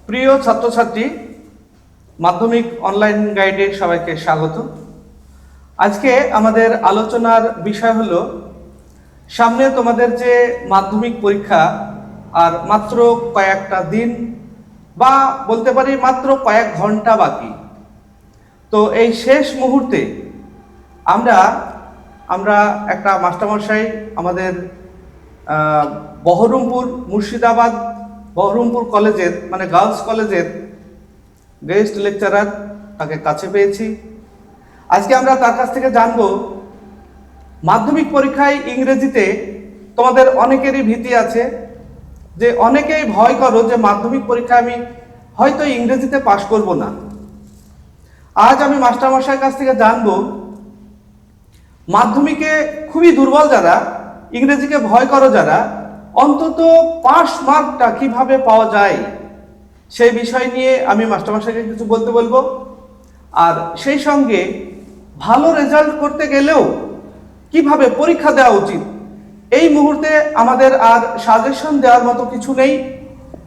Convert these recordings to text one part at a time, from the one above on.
প্রিয় ছাত্রছাত্রী, মাধ্যমিক অনলাইন গাইডে সবাইকে স্বাগত। আজকে আমাদের আলোচনার বিষয় হলো সামনে তোমাদের যে মাধ্যমিক পরীক্ষা আর মাত্র কয়েকটা দিন বা বলতে পারি মাত্র কয়েক ঘন্টা বাকি। তো এই শেষ মুহূর্তে আমরা আমরা একটা মাস্টারমশাই আমাদের বহরমপুর মুর্শিদাবাদ বহরমপুর কলেজের মানে গার্লস কলেজের গেস্ট লেকচারার, তাকে কাছে পেয়েছি। আজকে আমরা তার কাছ থেকে জানবো মাধ্যমিক পরীক্ষায় ইংরেজিতে তোমাদের অনেকেরই ভীতি আছে, যে অনেকেই ভয় করো যে মাধ্যমিক পরীক্ষায় আমি হয়তো ইংরেজিতে পাশ করব না। আজ আমি মাস্টারমশাইয়ের কাছ থেকে জানবো মাধ্যমিকে খুবই দুর্বল যারা, ইংরেজিকে ভয় করো যারা, অন্তত পাস মার্কটা কিভাবে পাওয়া যায় সেই বিষয় নিয়ে আমি মাস্টারমশাইকে কিছু বলতে বলবো। আর সেই সঙ্গে ভালো রেজাল্ট করতে গেলেও কিভাবে পরীক্ষা দেওয়া উচিত, এই মুহূর্তে আমাদের আর সাজেশন দেওয়ার মতো কিছু নেই।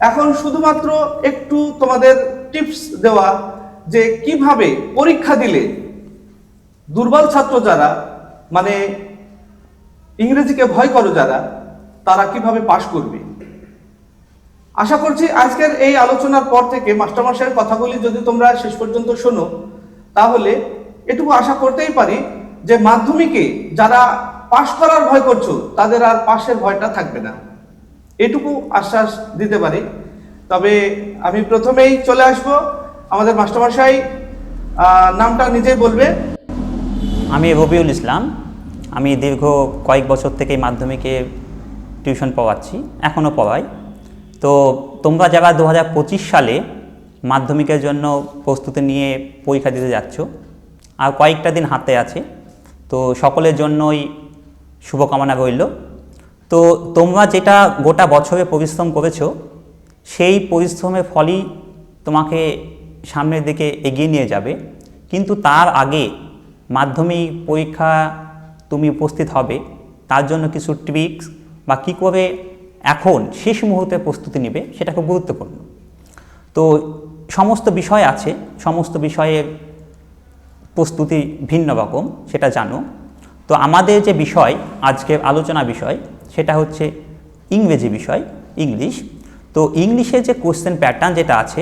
এখন শুধুমাত্র একটু তোমাদের টিপস দেওয়া যে কিভাবে পরীক্ষা দিলে দুর্বল ছাত্র যারা, মানে ইংরেজিকে ভয় করো যারা, তারা কিভাবে পাশ করবে। আশা করছি আজকের এই আলোচনার পর থেকে মাস্টারমশাইয়ের কথাগুলি যদি তোমরা শেষ পর্যন্ত শোনো, তাহলে এটুকু আশা করতেই পারি যে মাধ্যমিকে যারা পাশ করার ভয় করছো তাদের আর পাশের ভয়টা থাকবে না, এটুকু আশ্বাস দিতে পারি। তবে আমি প্রথমেই চলে আসব, আমাদের মাস্টারমশাই নামটা নিজেই বলবে। আমি রবিউল ইসলাম। আমি দীর্ঘ কয়েক বছর থেকে মাধ্যমিকে টিউশন পড়াচ্ছি, এখনও পড়াই। তো তোমরা যারা 2025 সালে মাধ্যমিকের জন্য প্রস্তুতি নিয়ে পরীক্ষা দিতে যাচ্ছ, আর কয়েকটা দিন হাতে আছে, তো সকলের জন্যই শুভকামনা রইল। তো তোমরা যেটা গোটা বছরে পরিশ্রম করেছো, সেই পরিশ্রমের ফলই তোমাকে সামনের দিকে এগিয়ে নিয়ে যাবে। কিন্তু তার আগে মাধ্যমিক পরীক্ষা তুমি উপস্থিত হবে, তার জন্য কিছু ট্রিক্স বা কী করে এখন শেষ মুহূর্তে প্রস্তুতি নেবে সেটা খুব গুরুত্বপূর্ণ। তো সমস্ত বিষয় আছে, সমস্ত বিষয়ের প্রস্তুতি ভিন্ন রকম, সেটা জানো। তো আমাদের যে বিষয়, আজকের আলোচনা বিষয়, সেটা হচ্ছে ইংরেজি বিষয়, ইংলিশ। তো ইংলিশের যে কোশ্চেন প্যাটার্ন যেটা আছে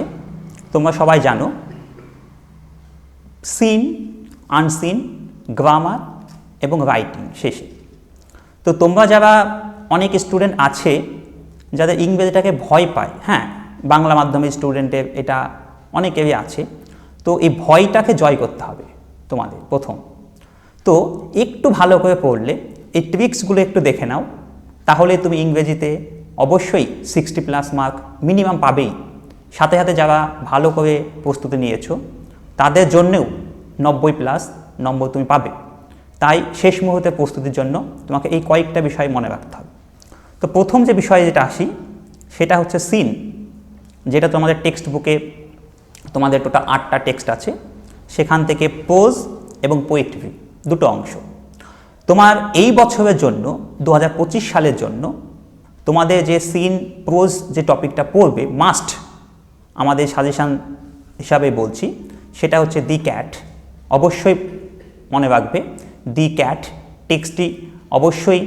তোমরা সবাই জানো, সিন, আনসিন, গ্রামার এবং রাইটিং শেষে। তো তোমরা যারা অনেক স্টুডেন্ট আছে যাদের ইংরেজিটাকে ভয় পায়, হ্যাঁ, বাংলা মাধ্যমের স্টুডেন্টের এটা অনেকেরই আছে, তো এই ভয়টাকে জয় করতে হবে তোমাদের প্রথম। তো একটু ভালো করে পড়লে, এই ট্রিক্সগুলো একটু দেখে নাও, তাহলে তুমি ইংরেজিতে অবশ্যই 60+ মার্ক মিনিমাম পাবেই। সাথে সাথে যারা ভালো করে প্রস্তুতি নিয়েছো তাদের জন্যেও 90+ নম্বর তুমি পাবে। তাই শেষ মুহূর্তে প্রস্তুতির জন্য তোমাকে এই কয়েকটা বিষয় মনে রাখতে হবে। তো প্রথম যে বিষয়ে যেটা আসি সেটা হচ্ছে সিন, যেটা তোমাদের টেক্সট বুকে তোমাদের টোটাল 8টা টেক্সট আছে, সেখান থেকে প্রোজ এবং পোয়েট্রি দুটো অংশ। তোমার এই বছরের জন্য 2025 সালের জন্য তোমাদের যে সিন প্রোজ যে টপিকটা পড়বে মাস্ট, আমাদের সাজেশান হিসাবে বলছি, সেটা হচ্ছে দি ক্যাট। অবশ্যই মনে রাখবে দি ক্যাট টেক্সটটি অবশ্যই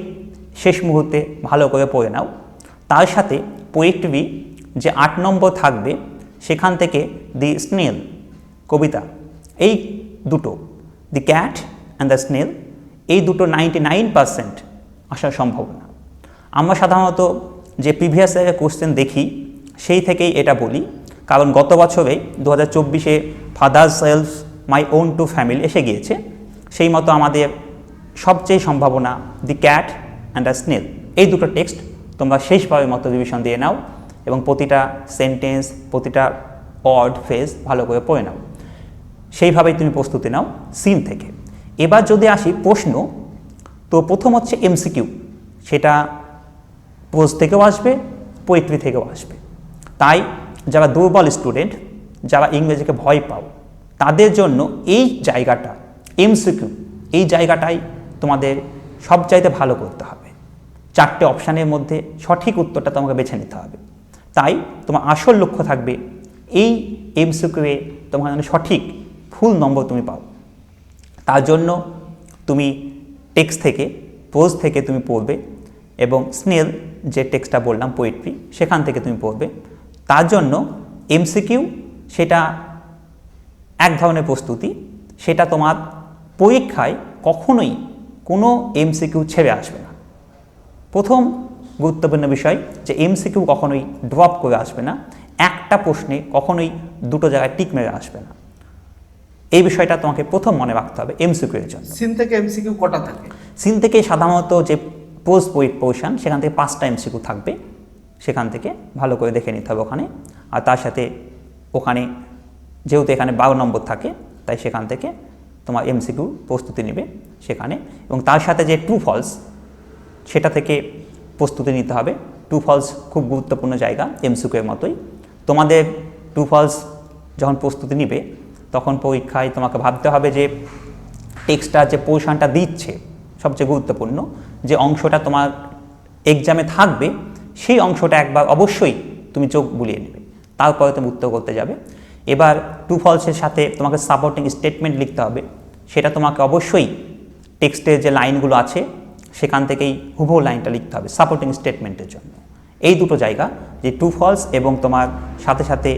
শেষ মুহূর্তে ভালো করে পড়ে নাও। তার সাথে পোয়েট্রি যে 8 নম্বর থাকবে সেখান থেকে দি স্নেল কবিতা, এই দুটো, দি ক্যাট অ্যান্ড দ্য স্নেল, এই দুটো 99% আসার সম্ভাবনা। আমরা সাধারণত যে প্রিভিয়াস ইয়ারের কোশ্চেন দেখি সেই থেকেই এটা বলি, কারণ গত বছরে 2024-এ father's self my own to family এসে গিয়েছে, সেই মতো আমাদের সবচেয়ে সম্ভাবনা the cat and the snail. এই দুটো টেক্সট তোমরা শেষবারের মতো রিভিশন দিয়ে নাও এবং প্রতিটা সেন্টেন্স, প্রতিটা ওয়ার্ড, ফ্রেজ ভালো করে পড়ে নাও। সেইভাবেই তুমি প্রস্তুতি নাও সিন থেকে। এবার যদি আসি প্রশ্ন, তো প্রথম হচ্ছে এমসিকিউ, সেটা প্রোজ থেকেও আসবে, পোয়েট্রি থেকেও আসবে। তাই যারা দুর্বল স্টুডেন্ট, যারা ইংরেজিকে ভয় পাও, তাদের জন্য এই জায়গাটা এমসিকিউ, এই জায়গাটাই তোমাদের সবচাইতে ভালো করতে হবে। 4টে অপশানের মধ্যে সঠিক উত্তরটা তোমাকে বেছে নিতে হবে। তাই তোমার আসল লক্ষ্য থাকবে এই এমসিকিউয়ে তোমার যেন সঠিক ফুল নম্বর তুমি পাও। তার জন্য তুমি টেক্সট থেকে পোজ থেকে তুমি পড়বে এবং স্নেল যে টেক্সটটা বললাম পোয়েট্রি সেখান থেকে তুমি পড়বে। তার জন্য এমসিকিউ সেটা এক ধরনের প্রস্তুতি, সেটা তোমার পরীক্ষায় কখনোই কোনো এমসিকিউ ছেড়ে আসবে না। প্রথম গুরুত্বপূর্ণ বিষয় যে এমসিকিউ কখনোই ড্রপ করে আসবে না, একটা প্রশ্নে কখনোই দুটো জায়গায় টিক মেরে আসবে না। এই বিষয়টা তোমাকে প্রথম মনে রাখতে হবে এমসিকিউ এর জন্য। সিন থেকে এমসিকিউ কটা থাকে? সিন থেকে সাধারণত যে পোজ পোর্শন সেখান থেকে 5টা এমসিকিউ থাকবে, সেখান থেকে ভালো করে দেখে নিতে হবে ওখানে। আর তার সাথে ওখানে যেহেতু এখানে 12 নম্বর থাকে তাই সেখান থেকে তোমার এমসিকিউ প্রস্তুতি নেবে সেখানে, এবং তার সাথে যে ট্রু ফলস সেটা থেকে প্রস্তুতি নিতে হবে। ট্রু ফলস খুব গুরুত্বপূর্ণ জায়গা এমসিকিউ এর মতোই। তোমাদের ট্রু ফলস যখন প্রস্তুতি নিবে তখন পরীক্ষায় তোমাকে ভাবতে হবে যে টেক্সটটা যে পোর্শনটা দিচ্ছে সবচেয়ে গুরুত্বপূর্ণ যে অংশটা তোমার এক্সামে থাকবে সেই অংশটা একবার অবশ্যই তুমি চোখ বুলিয়ে নেবে, তারপরে তুমি উত্তর করতে যাবে। এবার ট্রু ফলসের সাথে তোমাকে সাপোর্টিং স্টেটমেন্ট লিখতে হবে, সেটা তোমাকে অবশ্যই টেক্সটের যে লাইনগুলো আছে সেখান থেকেই হুবহু লাইনটা লিখতে হবে সাপোর্টিং স্টেটমেন্টের জন্য। এই দুটো জায়গা যে ট্রু ফলস এবং তোমার সাথে সাথে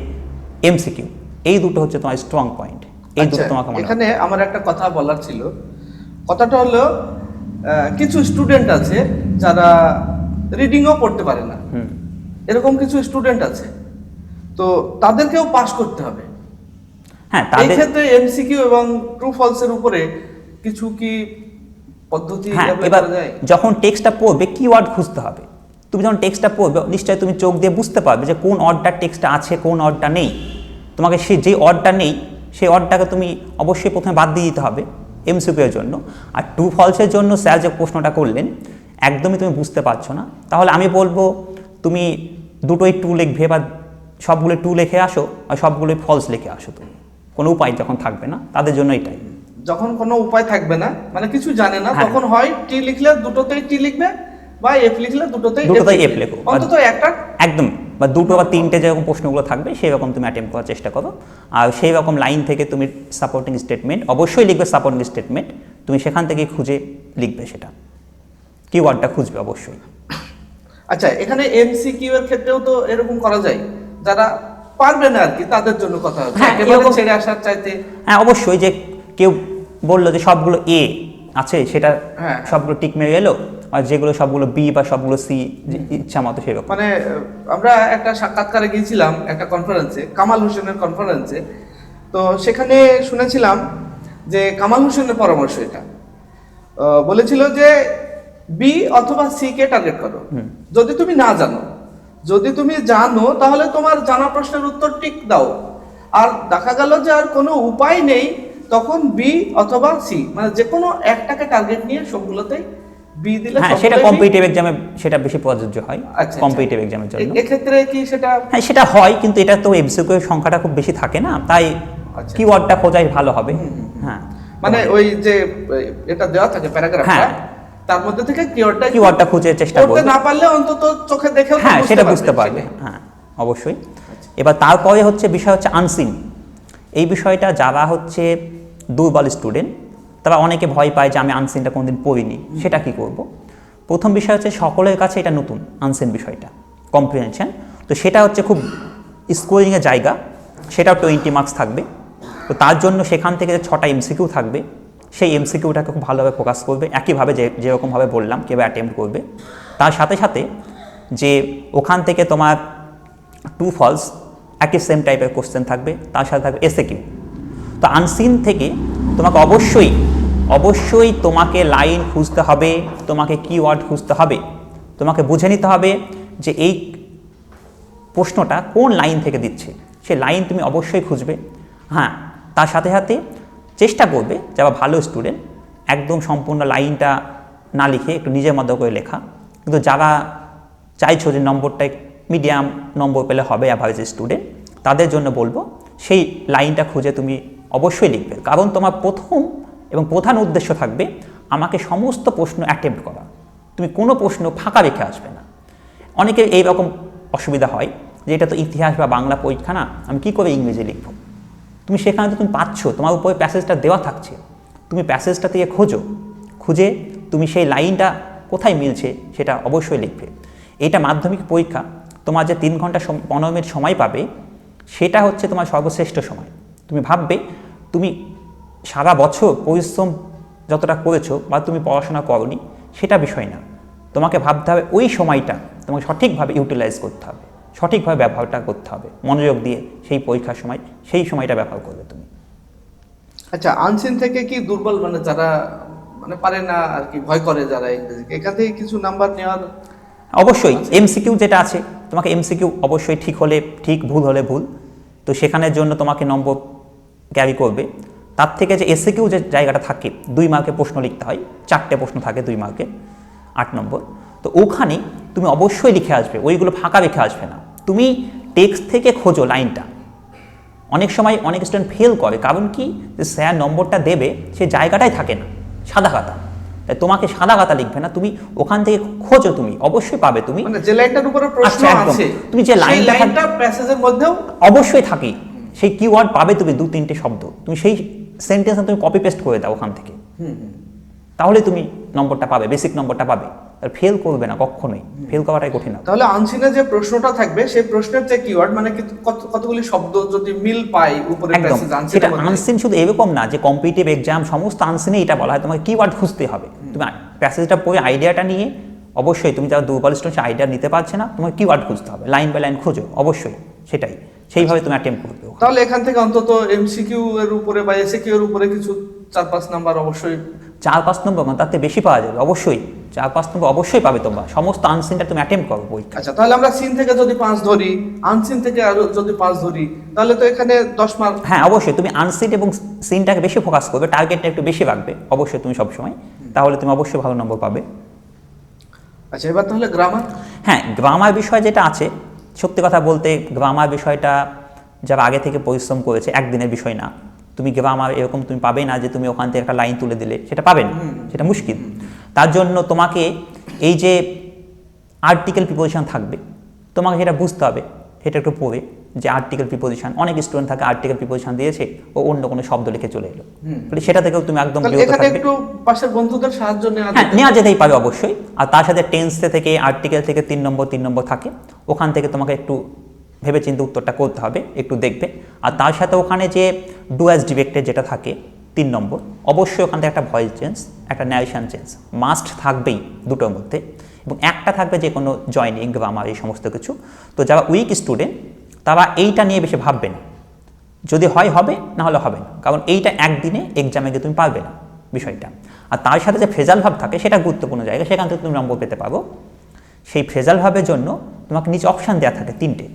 এমসিকিউ, এই দুটো হচ্ছে তোমার স্ট্রং পয়েন্ট। এই দুটো তোমাকে মনে এখানে আমার একটা কথা বলার ছিল। কথাটা হলো কিছু স্টুডেন্ট আছে যারা রিডিংও পড়তে পারে না, এরকম কিছু স্টুডেন্ট আছে, তো তাদেরকেও পাস করতে হবে। হ্যাঁ, এই তাদের ক্ষেত্রে এমসিকিউ এবং ট্রু ফলসের উপরে কিছু কি পদ্ধতি হ্যাঁ, apply এবার করা যায়? যখন টেক্সটটা পড়বে কিওয়ার্ড খুঁজতে হবে। তুমি যখন টেক্সটটা পড়বে নিশ্চয়ই তুমি চোখ দিয়ে বুঝতে পারবে যে কোন অর্ডটা টেক্সটটা আছে কোন অর্ডটা নেই। তোমাকে সে যে অর্ডটা নেই সেই অর্ডটাকে তুমি অবশ্যই প্রথমে বাদ দিয়ে দিতে হবে এমসিকিউ এর জন্য। আর ট্রু ফলসের জন্য স্যার যে প্রশ্নটা করলেন একদমই তুমি বুঝতে পারছো না, তাহলে আমি বলবো তুমি দুটোই ট্রু লিখবে বা সবগুলো ট্রু লিখে আসো আর সবগুলোই ফলস লিখে আসো। তুমি কোনো উপায় যখন থাকবে না তাদের জন্য এটাই। যখন কোনো উপায় থাকবে না, মানে কিছু জানে না, হ্যাঁ। তখন হয় টি লিখলে দুটোতেই টি লিখবে বা এফ লিখলে দুটোতেই এফ লেখো, অন্তত একটা একদম, বা দুটো বা তিনটে যেরকম প্রশ্নগুলো থাকবে সেই রকম তুমি অ্যাটেম্প করার চেষ্টা করো। আর সেই রকম লাইন থেকে তুমি সাপোর্টিং স্টেটমেন্ট অবশ্যই লিখবে, সাপোর্টিং স্টেটমেন্ট তুমি সেখান থেকে খুঁজে লিখবে, সেটা কিওয়ার্ডটা খুঁজবে অবশ্যই। আচ্ছা, এখানে এমসিকিউ এর ক্ষেত্রেও তো এরকম করা যায়, যারা পারবে না আর কি তাদের জন্য কথা হচ্ছে, হ্যাঁ, একেবারে এরকম- ছেড়ে আসার চাইতে। হ্যাঁ অবশ্যই, যে কেউ বললো যে সবগুলো এ আছে সেটা হ্যাঁ। সবগুলো টিক মেরে এলো, আর যেগুলো সবগুলো বি বা সবগুলো সি ইচ্ছা মতো সেরকম। মানে আমরা একটা সাক্ষাৎকারে গিয়েছিলাম একটা কনফারেন্সে, কামাল হোসেনের কনফারেন্সে। তো সেখানে শুনেছিলাম যে কামাল হোসেনের পরামর্শ এটা বলেছিল যে বি অথবা সি কে টার্গেট করো যদি তুমি না জানো। যদি তুমি জানো তাহলে তোমার জানা প্রশ্নের উত্তর টিক দাও, আর দেখা গেল যে আর কোনো উপায় নেই তখন বি অথবা সি, মানে যে কোনো একটাকে টার্গেট নিয়ে সবগুলোতেই বি দিলে হ্যাঁ, সেটা কম্পিটিটিভ এক্সামে সেটা বেশি প্রযোজ্য হয়, আচ্ছা, কম্পিটিটিভ এক্সামের জন্য। এক্ষেত্রে কি সেটা? হ্যাঁ সেটা হয়, কিন্তু এটা তো এমসিকিউ এর সংখ্যাটা খুব বেশি থাকে না, তাই আচ্ছা। কিওয়ার্ডটা খোঁজাই ভালো হবে। হ্যাঁ, মানে ওই যে এটা দেওয়া থাকে প্যারাগ্রাফটা, হ্যাঁ। তার মধ্যে থেকে কিওয়ার্ডটা খুঁজে চেষ্টা করতে করবে। না পারলে অন্তত চোখে দেখেও তো হ্যাঁ সেটা বুঝতে সেটাই। পারবে, হ্যাঁ অবশ্যই। এবার তারপরে হচ্ছে বিষয় হচ্ছে আনসিন। এই বিষয়টা যারা হচ্ছে দুর্বল স্টুডেন্ট তারা অনেকে ভয় পায় যে আমি আনসিনটা কোনোদিন পড়িনি, সেটা কি করব। প্রথম বিষয় হচ্ছে সকলের কাছে এটা নতুন আনসিন বিষয়টা, কম্প্রিহেনশন। তো সেটা হচ্ছে খুব স্কোরিংয়ের জায়গা, সেটাও 20 মার্কস থাকবে। তো তার জন্য সেখান থেকে যে 6টা এমসিকিউ থাকবে সেই এমসিকিউটাকে খুব ভালোভাবে ফোকাস করবে, একইভাবে যেরকমভাবে বললাম কেউ অ্যাটেম্প্ট করবে। তার সাথে সাথে যে ওখান থেকে তোমার ট্রু ফলস একই সেম টাইপের কোশ্চেন থাকবে, তার সাথে থাকবে এসএকিউ। তো আনসিন থেকে তোমাকে অবশ্যই তোমাকে লাইন খুঁজতে হবে, তোমাকে কিওয়ার্ড খুঁজতে হবে, তোমাকে বুঝে নিতে হবে যে এই প্রশ্নটা কোন লাইন থেকে দিচ্ছে, সে লাইন তুমি অবশ্যই খুঁজবে। হ্যাঁ, তার সাথে সাথে চেষ্টা করবে যারা ভালো স্টুডেন্ট একদম সম্পূর্ণ লাইনটা না লিখে একটু নিজের মতো করে লেখা, কিন্তু যারা চাইছো যে নম্বরটা মিডিয়াম নম্বর পেলে হবে অ্যাভারেজ স্টুডেন্ট, তাদের জন্য বলবো সেই লাইনটা খুঁজে তুমি অবশ্যই লিখবে, কারণ তোমার প্রথম এবং প্রধান উদ্দেশ্য থাকবে আমাকে সমস্ত প্রশ্ন অ্যাটেম্প্ট করা, তুমি কোনো প্রশ্ন ফাঁকা রেখে আসবে না। অনেকের এইরকম অসুবিধা হয় যে এটা তো ইতিহাস বা বাংলা পরীক্ষা না, আমি কী করে ইংরেজি লিখব। তুমি সেখানে তো তুমি পাচ্ছ, তোমার উপরে প্যাসেজটা দেওয়া থাকছে, তুমি প্যাসেজটা থেকে খোঁজো, খুঁজে তুমি সেই লাইনটা কোথায় মিলছে সেটা অবশ্যই লিখবে। এটা মাধ্যমিক পরীক্ষা, তোমার যে 3 ঘন্টা 15 মিনিট সময় পাবে, সেটা হচ্ছে তোমার সর্বশ্রেষ্ঠ সময়। তুমি ভাববে তুমি সারা বছর পরিশ্রম যতটা করেছো বা তুমি পড়াশোনা করোনি সেটা বিষয় না, তোমাকে ভাবতে হবে ওই সময়টা তোমাকে সঠিকভাবে ইউটিলাইজ করতে হবে, সঠিকভাবে ব্যবহারটা করতে হবে, মনোযোগ দিয়ে সেই পরীক্ষার সময় সেই সময়টা ব্যবহার করবে তুমি। আচ্ছা, আনসিন থেকে কি দুর্বল, মানে যারা মানে পারে না আর কি, ভয় করে যারা ইংরেজিকে, এখান থেকে কিছু নাম্বার নেওয়ার? অবশ্যই এমসিকিউ যেটা আছে, তোমাকে এমসিকিউ অবশ্যই ঠিক হলে ঠিক, ভুল হলে ভুল, তো সেখানের জন্য তোমাকে নম্বর ক্যারি করবে। তার থেকে যে এসিকিউ যে জায়গাটা থাকে, 2 মার্কের প্রশ্ন লিখতে হয়, 4টে প্রশ্ন থাকে 2 মার্কে, 8 নম্বর, তো ওখানে তুমি অবশ্যই লিখে আসবে, ওইগুলো ফাঁকা রেখে আসবে না। তুমি টেক্সট থেকে খোঁজো লাইনটা। অনেক সময় অনেক স্টুডেন্ট ফেল করে, কারণ কি, যে স্যার নম্বরটা দেবে সে জায়গাটাই থাকে না, সাদা খাতা, তাই তোমাকে সাদা খাতা লিখবে না, তুমি ওখান থেকে খোঁজো, তুমি অবশ্যই পাবে। তুমি মানে যে লাইনটার উপরে প্রশ্ন আছে, তুমি যে লাইনটা প্যাসেজের মধ্যেও অবশ্যই থাকে, সেই কিওয়ার্ড পাবে তুমি 2-3টে শব্দ, তুমি সেই সেন্টেন্সটা তুমি কপি পেস্ট করে দাও ওখান থেকে, তাহলে তুমি নম্বরটা পাবে, বেসিক নম্বরটা পাবে। আর ফেল করবে না কখনোই, ফেল করাটাই কঠিন হবে। তাহলে আনসিনে যে প্রশ্নটা থাকবে সেই প্রশ্নের যে কিওয়ার্ড, মানে কতগুলি শব্দ যদি মিল পাই উপরে একদম, প্যাসেজ সেটা আনসিনের আনসিন শুধু এরকম না যে কম্পিটিটিভ এক্সাম সমস্ত আনসিনে এটা বলা হয় তোমাকে কিওয়ার্ড খুঁজতে হবে। তুমি প্যাসেজটা পড়ে আইডিয়াটা নিয়ে, অবশ্যই তুমি যারা দুর্বল স্টুডেন্ট সে আইডিয়া নিতে পারছে না, তোমাকে কিওয়ার্ড খুঁজতে হবে, লাইন বাই লাইন খোঁজো, অবশ্যই সেটাই, সেইভাবে তুমি অ্যাটেম্প করবে। তাহলে এখান থেকে অন্তত এমসিকিউ এর উপরে বা এসিকিউ এর উপরে কিছু 4-5 নাম্বার অবশ্যই, 4-5 নম্বর তার থেকে বেশি পাওয়া যাবে, অবশ্যই 4-5 নম্বর অবশ্যই পাবে তোমরা, সমস্ত আনসিনটা তুমি অ্যাটেম্প করো পরীক্ষা। আচ্ছা, তাহলে আমরা সিন থেকে যদি 5 ধরি, আনসিন থেকে আরো যদি 5 ধরি, তাহলে তো এখানে 10 মার্ক। হ্যাঁ অবশ্যই তুমি আনসিন এবং সিনটাকে বেশি ফোকাস করবে, টার্গেটটা একটু বেশি রাখবে অবশ্যই তুমি সবসময়, তাহলে তুমি অবশ্যই ভালো নম্বর পাবে। আচ্ছা, এবার তাহলে গ্রামার। হ্যাঁ, গ্রামার বিষয় যেটা আছে, সত্যি কথা বলতে গ্রামার বিষয়টা যারা আগে থেকে পরিশ্রম করেছে, একদিনের বিষয় না। তুমি গ্রামার এরকম তুমি পাবে না যে তুমি ওখান থেকে একটা লাইন তুলে দিলে, সেটা পাবে না, সেটা মুশকিল। তার জন্য তোমাকে এই যে আর্টিকেল প্রিপোজিশন থাকবে, তোমাকে সেটা বুঝতে হবে, সেটা একটু পড়ে, যে আর্টিকেল প্রিপোজিশন, অনেক স্টুডেন্ট থাকে আর্টিকেল প্রিপোজিশন দিয়েছে ও অন্য কোনো শব্দ লিখে চলে এলো, সেটা থেকেও তুমি একদম বিরত এখানে থাকবে। একটু পাশের বন্ধুদের সাহায্য নেওয়া হ্যাঁ, নেওয়া যেতেই পারে অবশ্যই। আর তার সাথে টেন্স থেকে, আর্টিকেল থেকে 3 নম্বর থাকে, ওখান থেকে তোমাকে একটু ভেবে চিন্তে উত্তরটা করতে হবে, একটু দেখবে। আর তার সাথে ওখানে যে ডু অ্যাজ ডিরেক্টেড যেটা থাকে 3 নম্বর, অবশ্যই ওখান থেকে একটা ভয়েস চেঞ্জ, একটা ন্যারেশন চেঞ্জ মাস্ট থাকবেই দুটোর মধ্যে, এবং একটা থাকবে যে কোনো জয়নিং, গ্রামার, এই সমস্ত কিছু। তো যারা উইক স্টুডেন্ট তারা এইটা নিয়ে বেশি ভাববে না, যদি হয় হবে, না হলে হবে না, কারণ এইটা একদিনে এক্সামে গিয়ে তুমি পারবে না বিষয়টা। আর তার সাথে যে ফ্রেজাল ভাব থাকে সেটা গুরুত্বপূর্ণ জায়গা, সেখান থেকে তুমি নম্বর পেতে পারো। সেই ফ্রেজাল ভাবের জন্য তোমাকে নিচে অপশান দেওয়া থাকে 3টে,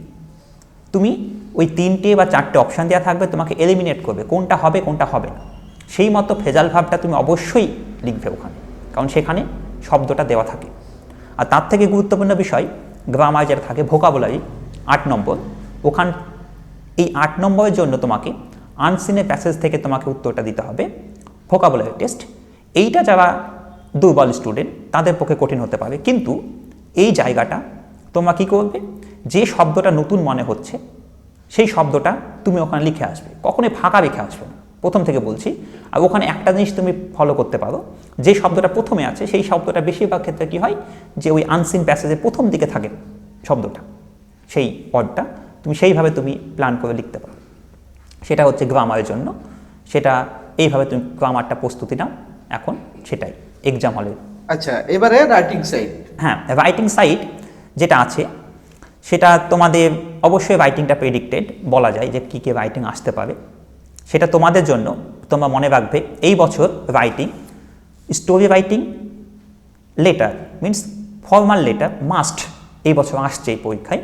তুমি ওই 3টে বা 4টে অপশান দেওয়া থাকবে, তোমাকে এলিমিনেট করবে কোনটা হবে কোনটা হবে না, সেই মতো ফ্রেজাল ভাবটা তুমি অবশ্যই লিখবে ওখানে, কারণ সেখানে শব্দটা দেওয়া থাকে। আর তার থেকে গুরুত্বপূর্ণ বিষয় গ্রামার যেটা থাকে, ভোকাবুলারি 8 নম্বর, ওখান এই 8 নম্বরের জন্য তোমাকে আনসিনের প্যাসেজ থেকে তোমাকে উত্তরটা দিতে হবে, ভোকাবুলারি টেস্ট। এইটা যারা দুর্বল স্টুডেন্ট তাদের পক্ষে কঠিন হতে পারে, কিন্তু এই জায়গাটা তোমরা কী করবে, যে শব্দটা নতুন মনে হচ্ছে সেই শব্দটা তুমি ওখানে লিখে আসবে, কখনোই ফাঁকা রেখে আসবে না, প্রথম থেকে বলছি। আর ওখানে একটা জিনিস তুমি ফলো করতে পারো, যে শব্দটা প্রথমে আছে সেই শব্দটা বেশিরভাগ ক্ষেত্রে কী হয়, যে ওই আনসিন প্যাসেজের প্রথম দিকে থাকে শব্দটা, সেই ওয়ার্ডটা তুমি সেইভাবে তুমি প্ল্যান করে লিখতে পারো। সেটা হচ্ছে গ্রামারের জন্য, সেটা এইভাবে তুমি গ্রামারটা প্রস্তুতি নাও এখন, সেটাই এক্সাম হলে। আচ্ছা, এবারে রাইটিং সাইড। হ্যাঁ, রাইটিং সাইড যেটা আছে সেটা তোমাদের অবশ্যই রাইটিংটা প্রেডিক্টেড, বলা যায় যে কী কী রাইটিং আসতে পারে। সেটা তোমাদের জন্য তোমরা মনে রাখবে, এই বছর writing, story writing, letter means formal letter must এই বছর আসছে এই পরীক্ষায়,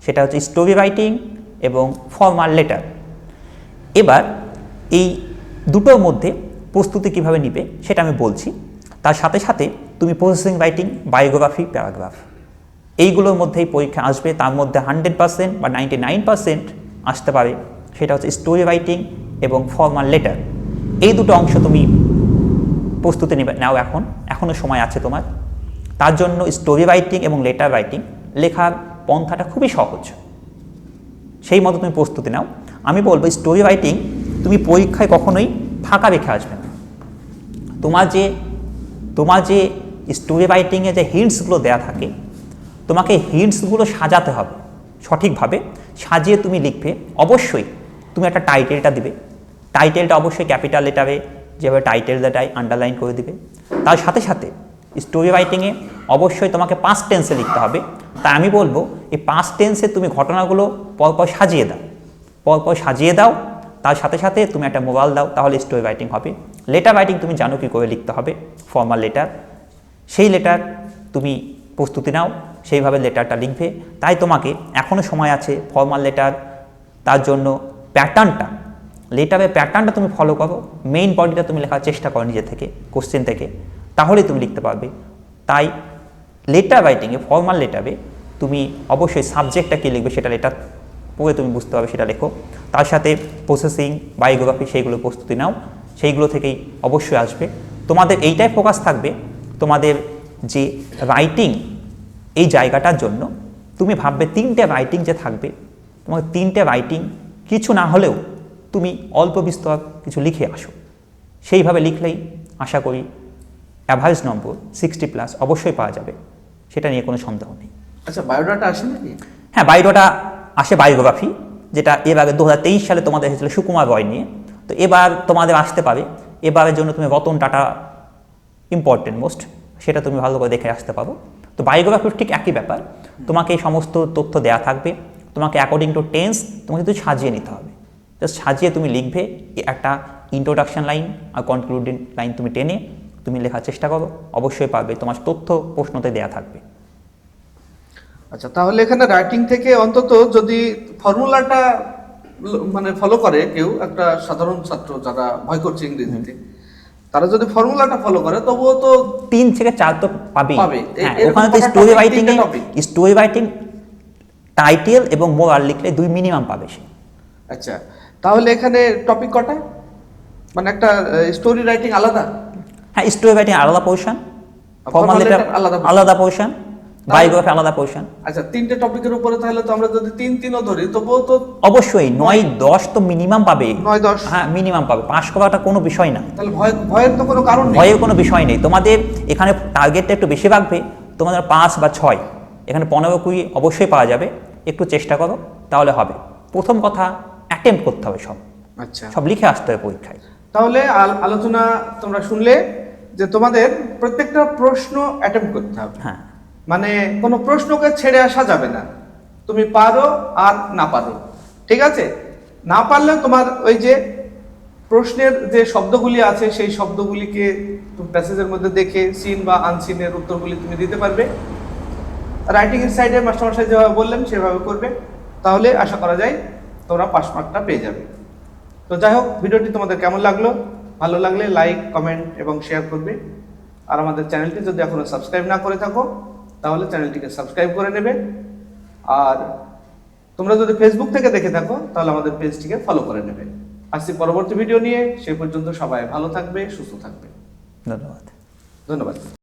সেটা হচ্ছে স্টোরি রাইটিং এবং ফর্মাল লেটার। এবার এই দুটোর মধ্যে প্রস্তুতি কীভাবে নিবে সেটা আমি বলছি। তার সাথে সাথে তুমি প্রসেসিং রাইটিং, বায়োগ্রাফি, প্যারাগ্রাফ, এইগুলোর মধ্যেই পরীক্ষা আসবে। তার মধ্যে 100% বা 99% আসতে পারে, সেটা হচ্ছে স্টোরি রাইটিং এবং ফর্মাল লেটার। এই দুটো অংশ তুমি প্রস্তুতি নাও, এখনও সময় আছে তোমার। তার জন্য স্টোরি রাইটিং এবং লেটার রাইটিং লেখার পন্থাটা খুবই সহজ, সেই মতো তুমি প্রস্তুতি নাও। আমি বলবো স্টোরি রাইটিং তুমি পরীক্ষায় কখনোই ফাঁকা রেখে আসবে না। তোমার যে স্টোরি রাইটিংয়ে যে হিন্টসগুলো দেওয়া থাকে, তোমাকে হিন্টসগুলো সাজাতে হবে সঠিকভাবে, সাজিয়ে তুমি লিখবে। অবশ্যই তুমি একটা টাইটেলটা দিবে, টাইটেলটা অবশ্যই ক্যাপিটাল লেটারে যেভাবে টাইটেল দেয় আন্ডারলাইন করে দিবে। তার সাথে সাথে স্টোরি রাইটিংয়ে অবশ্যই তোমাকে পাস্ট টেন্সে লিখতে হবে। তাই আমি বলবো এই পাস্ট টেন্সে তুমি ঘটনাগুলো পরপর সাজিয়ে দাও, তার সাথে সাথে তুমি একটা মোরাল দাও, তাহলে স্টোরি রাইটিং হবে। লেটার রাইটিং তুমি জানো কী করে লিখতে হবে, ফর্মাল লেটার, সেই লেটার তুমি প্রস্তুতি নাও, সেইভাবে লেটারটা লিখবে। তাই তোমাকে এখনও সময় আছে ফর্মাল লেটার, তার জন্য লেটারের প্যাটার্নটা তুমি ফলো করো, মেইন বডিটা তুমি লেখার চেষ্টা করো নিজে থেকে, কোশ্চেন থেকে, তাহলেই তুমি লিখতে পারবে। তাই লেটার রাইটিংয়ে, ফর্মাল লেটারে তুমি অবশ্যই সাবজেক্টটা কী লিখবে সেটা লেটার পড়ে তুমি বুঝতে পারবে, সেটা লেখো। তার সাথে প্রসেসিং, বায়োগ্রাফি সেইগুলো প্রস্তুতি নাও, সেইগুলো থেকেই অবশ্যই আসবে। তোমাদের এইটাই ফোকাস থাকবে, তোমাদের যে রাইটিং এই জায়গাটার জন্য তুমি ভাববে 3টে রাইটিং যে থাকবে, তোমাকে 3টে রাইটিং কিছু না হলেও তুমি অল্প বিস্তর কিছু লিখে আসো। সেইভাবে লিখলেই আশা করি অ্যাভারেজ নম্বর 60+ অবশ্যই পাওয়া যাবে, সেটা নিয়ে কোনো সন্দেহ নেই। আচ্ছা, বায়োডাটা আসে নাকি? হ্যাঁ, বায়োডাটা আসে, বায়োগ্রাফি, যেটা এর আগে 2023 সালে তোমাদের এসেছিলো সুকুমার রয় নিয়ে। তো এবার তোমাদের আসতে পারে, এবারের জন্য তুমি রতন টাটা ইম্পর্টেন্ট মোস্ট, সেটা তুমি ভালো করে দেখে আসতে পারো। তো বায়োগ্রাফির ঠিক একই ব্যাপার, তোমাকে এই সমস্ত তথ্য দেওয়া থাকবে, তোমাকে অ্যাকর্ডিং টু টেন্স তোমাকে কিন্তু সাজিয়ে নিতে হবে। জাস্ট সাজিয়ে তুমি লিখবে, একটা ইন্ট্রোডাকশন লাইন আর কনক্লুডিং লাইন তুমি টেনে তুমি লেখার চেষ্টা করো, অবশ্যই পারবে। তোমার তথ্য প্রশ্নতে দেওয়া থাকবে। আচ্ছা, তাহলে এখানে রাইটিং থেকে অন্তত যদি ফর্মুলাটা মানে ফলো করে কেউ, একটা সাধারণ ছাত্র যারা ভয় করছে ইংরেজিতে, তারা যদি ফর্মুলাটা ফলো করে তবুও তো 3 থেকে 4 তো পাবেই। হ্যাঁ, ওখানে তো স্টোরি রাইটিং টাইটেল এবং মোরাল লিখলে 2 মিনিমাম পাবে সে। আচ্ছা, তাহলে এখানে টপিক কটা, মানে একটা স্টোরি রাইটিং আলাদা? হ্যাঁ, স্টোরি রাইটিং আলাদা পোর্শন, ফর্মাল লেটার আলাদা পোর্শন, বায়োগ্রাফি আলাদা পোর্শন। আচ্ছা, 3টে টপিকের উপরে তাহলে তো আমরা যদি 3-3ও ধরি তবুও তো অবশ্যই 9-10 তো মিনিমাম পাবে। 9-10, হ্যাঁ মিনিমাম পাবে, পাস করাটা কোনো বিষয় না। তাহলে ভয়ের তো কোনো কারণ নেই। ভয়ের কোনো বিষয় নেই। তোমাদের এখানে টার্গেটটা একটু বেশি রাখবে, তোমাদের 5 বা 6, এখানে 15-20 অবশ্যই পাওয়া যাবে। একটু চেষ্টা করো, তাহলে হবে। প্রথম কথা অ্যাটেম্প্ট করতে হবে সব। আচ্ছা, সব লিখে আসতে হবে পরীক্ষায়। তাহলে আলোচনা তোমরা শুনলে যে তোমাদের প্রত্যেকটা প্রশ্ন অ্যাটেম্প্ট করতে হবে। হ্যাঁ, মানে কোনো প্রশ্নকে ছেড়ে আসা যাবে না, তুমি পারো আর না পারো, ঠিক আছে? না পারলে তোমার ওই যে প্রশ্নের যে শব্দগুলি আছে সেই শব্দগুলিকে তুমি প্যাসেজের মধ্যে দেখে সিন বা আনসিনের উত্তরগুলি তুমি দিতে পারবে। রাইটিং এর সাইডে মাস্টারমশাই যেভাবে বললেন সেভাবে করবে, তাহলে আশা করা যায় তোমরা পাস মার্কটা পেয়ে যাবে। তো যাই হোক, ভিডিওটি তোমাদের কেমন লাগলো? ভালো লাগলে লাইক, কমেন্ট এবং শেয়ার করবে। আর আমাদের চ্যানেলটি যদি এখনো সাবস্ক্রাইব না করে থাকো তাহলে চ্যানেলটিকে সাবস্ক্রাইব করে নেবে। আর তোমরা যদি ফেসবুক থেকে দেখে থাকো তাহলে আমাদের পেজটিকে ফলো করে নেবে। আসছি পরবর্তী ভিডিও নিয়ে, সে পর্যন্ত সবাই ভালো থাকবে, সুস্থ থাকবে। ধন্যবাদ। ধন্যবাদ।